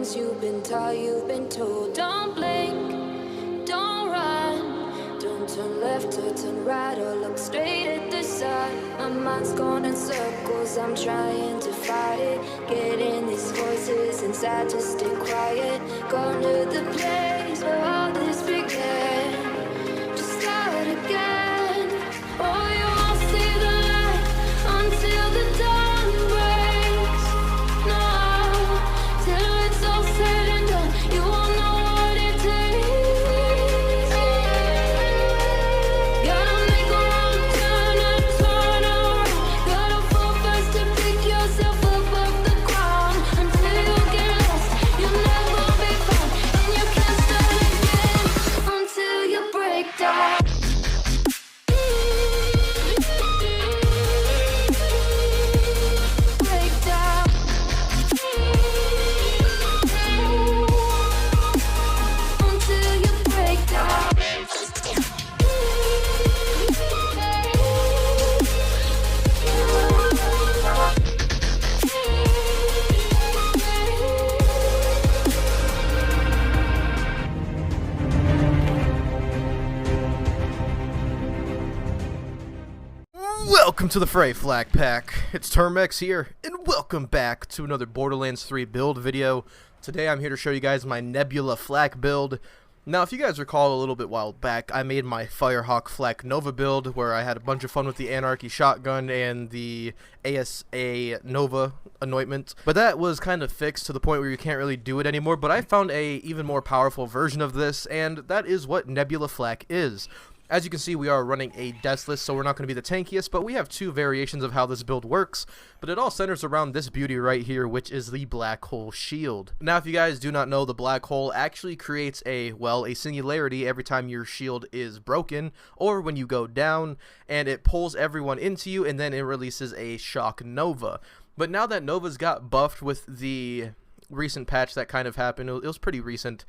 things you've been taught, you've been told. Don't blink, don't run, don't turn left or turn right or look straight at the sun. My mind's going in circles, I'm trying to fight it. Getting these voices inside to stay quiet. Going to the place where all this began. Just start again. Oh, you won't see the light until the dawn breaks. No, till it's all said and done, you won't know what it takes. Gotta make a wrong turn and turn around. Gotta fall fast to pick yourself up off the ground. Until you get lost, you'll never be found. And you can't start again until you break down. Break down. Until you break down. Welcome to the Fray Flak Pack. It's Termex here, and welcome back to another Borderlands 3 build video. Today I'm here to show you guys my Nebula Flak build. Now, if you guys recall a little bit while back, I made my Firehawk Flak Nova build, where I had a bunch of fun with the Anarchy shotgun and the ASA Nova anointment. But that was kind of fixed to the point where you can't really do it anymore, but I found a even more powerful version of this, and that is what Nebula Flak is. As you can see, we are running a Deathless, so we're not going to be the tankiest, but we have two variations of how this build works, but it all centers around this beauty right here, which is the Black Hole Shield. Now, if you guys do not know, the Black Hole actually creates a singularity every time your shield is broken, or when you go down, and it pulls everyone into you, and then it releases a Shock Nova. But now that Nova's got buffed with the recent patch that kind of happened, it was pretty recent,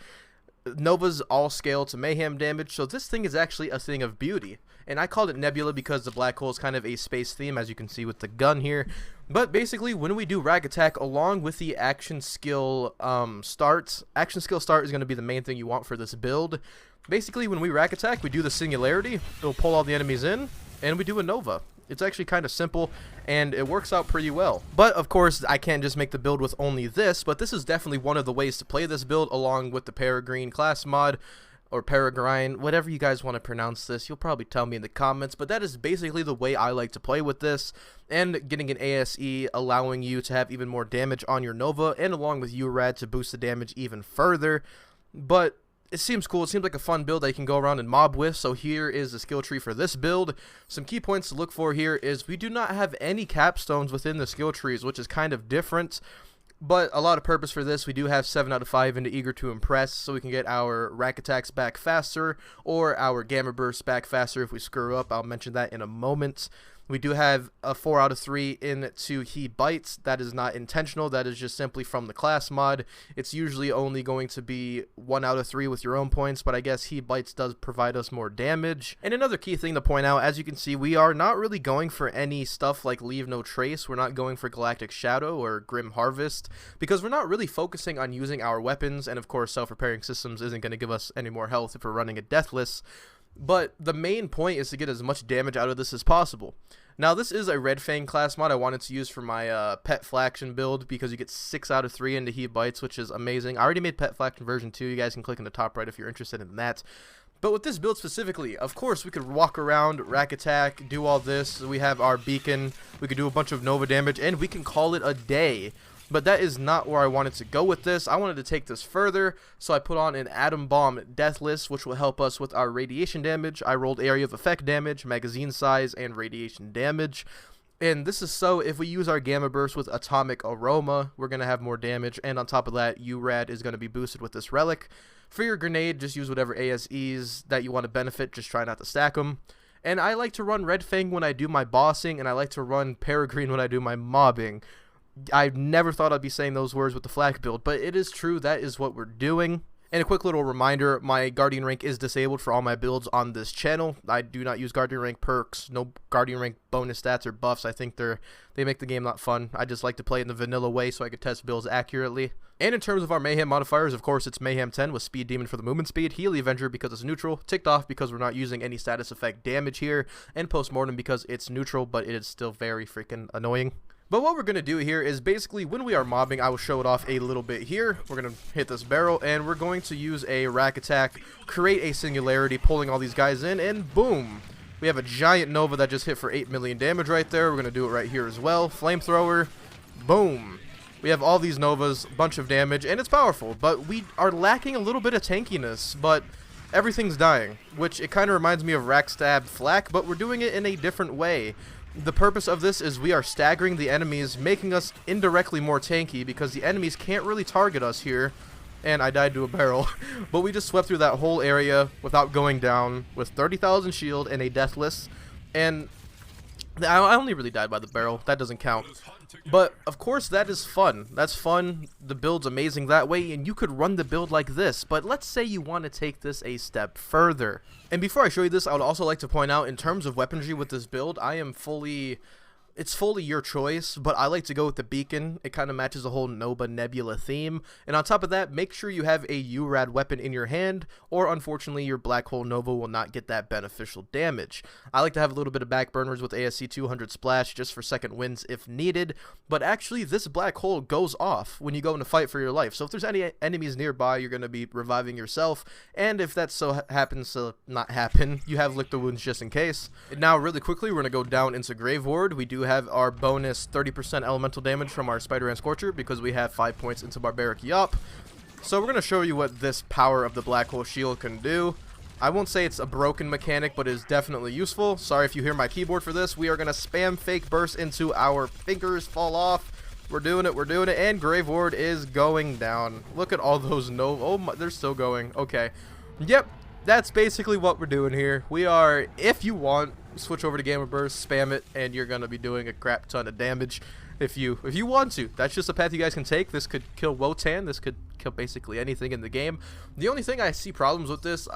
Nova's all scale to Mayhem damage, so this thing is actually a thing of beauty. And I called it Nebula because the black hole is kind of a space theme, as you can see with the gun here. But basically, when we do Rag Attack, along with the action skill start is going to be the main thing you want for this build. Basically, when we Rag Attack, we do the Singularity, it'll pull all the enemies in, and we do a Nova. It's actually kind of simple, and it works out pretty well. But, of course, I can't just make the build with only this, but this is definitely one of the ways to play this build, along with the Peregrine class mod, or Peregrine, whatever you guys want to pronounce this. You'll probably tell me in the comments, but that is basically the way I like to play with this, and getting an ASE allowing you to have even more damage on your Nova, and along with URAD to boost the damage even further. But it seems cool. It seems like a fun build that you can go around and mob with. So here is the skill tree for this build. Some key points to look for here is we do not have any capstones within the skill trees, which is kind of different. But a lot of purpose for this. We do have 7 out of 5 into Eager to Impress, so we can get our Rack Attacks back faster, or our Gamma Bursts back faster if we screw up. I'll mention that in a moment. We do have a 4 out of 3 into He Bites. That is not intentional. That is just simply from the class mod. It's usually only going to be 1 out of 3 with your own points, but I guess He Bites does provide us more damage. And another key thing to point out, as you can see, we are not really going for any stuff like Leave No Trace. We're not going for Galactic Shadow or Grim Harvest, because we're not really focusing on using our weapons, and of course self-repairing systems isn't going to give us any more health if we're running a Deathless. But the main point is to get as much damage out of this as possible. Now, this is a Red Fang class mod I wanted to use for my Pet Flaction build, because you get 6 out of 3 into He Bites, which is amazing. I already made Pet Flaction version 2. You guys can click in the top right if you're interested in that. But with this build specifically, of course, we could walk around, Rack Attack, do all this. We have our Beacon. We could do a bunch of Nova damage, and we can call it a day. But that is not where I wanted to go with this. I wanted to take this further, so I put on an Atom Bomb Deathless, which will help us with our radiation damage. I rolled area of effect damage, magazine size, and radiation damage. And this is so if we use our Gamma Burst with Atomic Aroma, we're going to have more damage. And on top of that, URAD is going to be boosted with this Relic. For your grenade, just use whatever ASEs that you want to benefit. Just try not to stack them. And I like to run Red Fang when I do my bossing, and I like to run Peregrine when I do my mobbing. I never thought I'd be saying those words with the Flak build, but it is true. That is what we're doing. And a quick little reminder, my Guardian rank is disabled for all my builds on this channel. I do not use Guardian rank perks, no Guardian rank bonus stats or buffs. I think they make the game not fun. I just like to play it in the vanilla way so I could test builds accurately. And in terms of our Mayhem modifiers, of course, it's Mayhem 10 with Speed Demon for the movement speed, Healy Avenger because it's neutral, Ticked Off because we're not using any status effect damage here, and Postmortem because it's neutral, but it is still very freaking annoying. But what we're going to do here is basically when we are mobbing, I will show it off a little bit here. We're going to hit this barrel and we're going to use a rack attack, create a singularity, pulling all these guys in, and boom. We have a giant Nova that just hit for 8 million damage right there. We're going to do it right here as well. Flamethrower, boom. We have all these Novas, bunch of damage, and it's powerful. But we are lacking a little bit of tankiness, but everything's dying, which it kind of reminds me of Rack Stab Flak, but we're doing it in a different way. The purpose of this is we are staggering the enemies, making us indirectly more tanky because the enemies can't really target us here. And I died to a barrel. But we just swept through that whole area without going down with 30,000 shield and a deathless. And I only really died by the barrel. That doesn't count. But, of course, that is fun. That's fun. The build's amazing that way, and you could run the build like this. But let's say you want to take this a step further. And before I show you this, I would also like to point out, in terms of weaponry with this build, it's fully your choice, but I like to go with the beacon. It kind of matches the whole Nebula theme. And on top of that, make sure you have a URAD weapon in your hand, or unfortunately your Black Hole Nova will not get that beneficial damage. I like to have a little bit of backburners with ASC 200 splash just for second wins if needed, but actually this Black Hole goes off when you go in a fight for your life. So if there's any enemies nearby, you're going to be reviving yourself, and if that so happens to not happen, you have Lick the Wounds just in case. And now really quickly, we're going to go down into Grave Ward. We do have our bonus 30% elemental damage from our Spider-Man Scorcher because we have 5 points into Barbaric Yup. So we're going to show you what this power of the Black Hole Shield can do. I won't say it's a broken mechanic, but it is definitely useful. Sorry if you hear my keyboard for this. We are going to spam fake burst into our fingers fall off. We're doing it, and Grave Ward is going down. Look at all those oh my, they're still going. Okay. Yep, that's basically what we're doing here. We are, if you want, switch over to Gamma Burst, spam it, and you're gonna be doing a crap ton of damage if you want to. That's just a path you guys can take. This could kill Wotan. This could kill basically anything in the game. The only thing I see problems with this,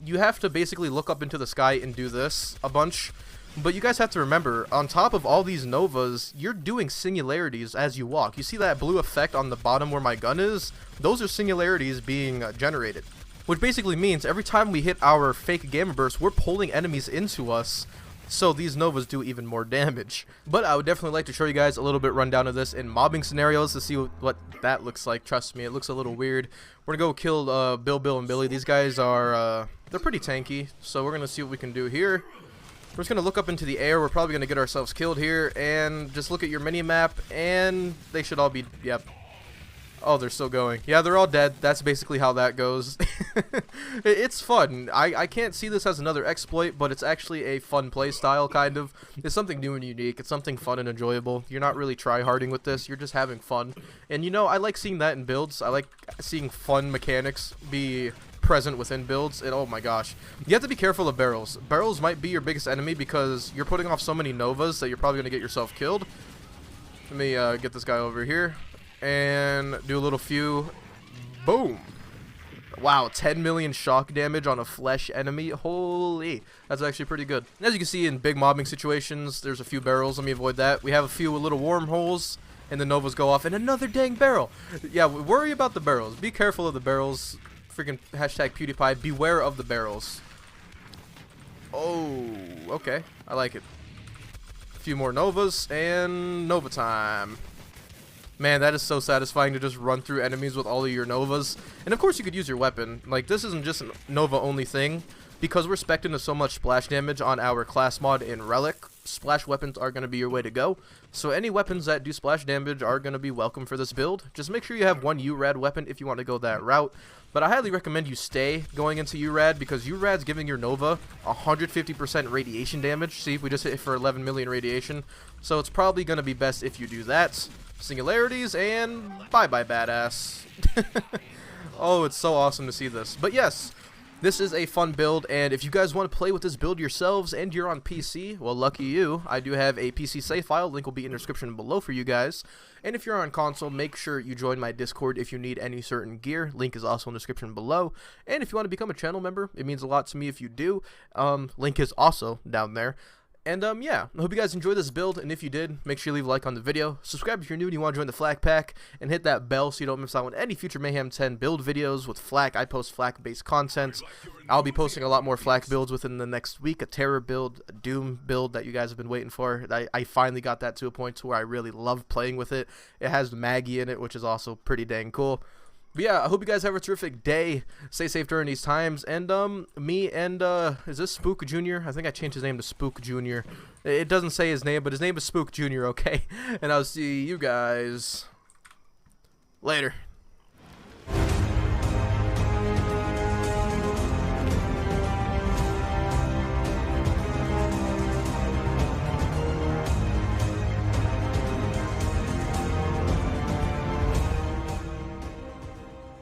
you have to basically look up into the sky and do this a bunch. But you guys have to remember, on top of all these Novas, you're doing singularities as you walk. You see that blue effect on the bottom where my gun is? Those are singularities being generated. Which basically means every time we hit our fake Gamma Burst, we're pulling enemies into us, so these Novas do even more damage. But I would definitely like to show you guys a little bit rundown of this in mobbing scenarios to see what that looks like. Trust me, it looks a little weird. We're gonna go kill Bill, and Billy. These guys are, they're pretty tanky, so we're gonna see what we can do here. We're just gonna look up into the air. We're probably gonna get ourselves killed here, and just look at your mini-map, and they should all be, yep. Oh, they're still going. Yeah, they're all dead. That's basically how that goes. It's fun. I can't see this as another exploit, but it's actually a fun play style, kind of. It's something new and unique. It's something fun and enjoyable. You're not really try-harding with this. You're just having fun. And, you know, I like seeing that in builds. I like seeing fun mechanics be present within builds. And, oh my gosh. You have to be careful of barrels. Barrels might be your biggest enemy because you're putting off so many Novas that you're probably going to get yourself killed. Let me get this guy over here and do a little few. Boom. Wow, 10 million shock damage on a flesh enemy. Holy, that's actually pretty good. And as you can see in big mobbing situations, there's a few barrels. Let me avoid that. We have a few little wormholes, and the Novas go off, and another dang barrel. Yeah, worry about the barrels. Be careful of the barrels. Freaking hashtag PewDiePie. Beware of the barrels. Oh, okay. I like it. A few more Novas, and Nova time. Man, that is so satisfying to just run through enemies with all of your Novas. And of course you could use your weapon. Like, this isn't just a Nova only thing. Because we're spec'd into so much splash damage on our class mod in Relic, splash weapons are going to be your way to go. So any weapons that do splash damage are going to be welcome for this build. Just make sure you have one URAD weapon if you want to go that route. But I highly recommend you stay going into URAD because URAD's giving your Nova 150% radiation damage. See, we just hit it for 11 million radiation. So it's probably going to be best if you do that. Singularities, and bye-bye, badass. Oh, it's so awesome to see this. But yes, This is a fun build, and if you guys want to play with this build yourselves and you're on PC, well, lucky you. I do have a PC save file. Link will be in the description below for you guys. And if you're on console, make sure you join my Discord if you need any certain gear. Link is also in the description below. And if you want to become a channel member, it means a lot to me if you do. Link is also down there. And yeah, I hope you guys enjoyed this build, and if you did, make sure you leave a like on the video, subscribe if you're new and you want to join the Flak Pack, and hit that bell so you don't miss out on any future Mayhem 10 build videos with Flak. I post Flak-based content. I'll be posting a lot more Flak builds within the next week, a Terror build, a Doom build that you guys have been waiting for. I finally got that to a point to where I really love playing with it. It has Maggie in it, which is also pretty dang cool. But yeah, I hope you guys have a terrific day. Stay safe during these times. And me and is this Spook Jr.? I think I changed his name to Spook Jr. It doesn't say his name, but his name is Spook Jr., okay? And I'll see you guys later.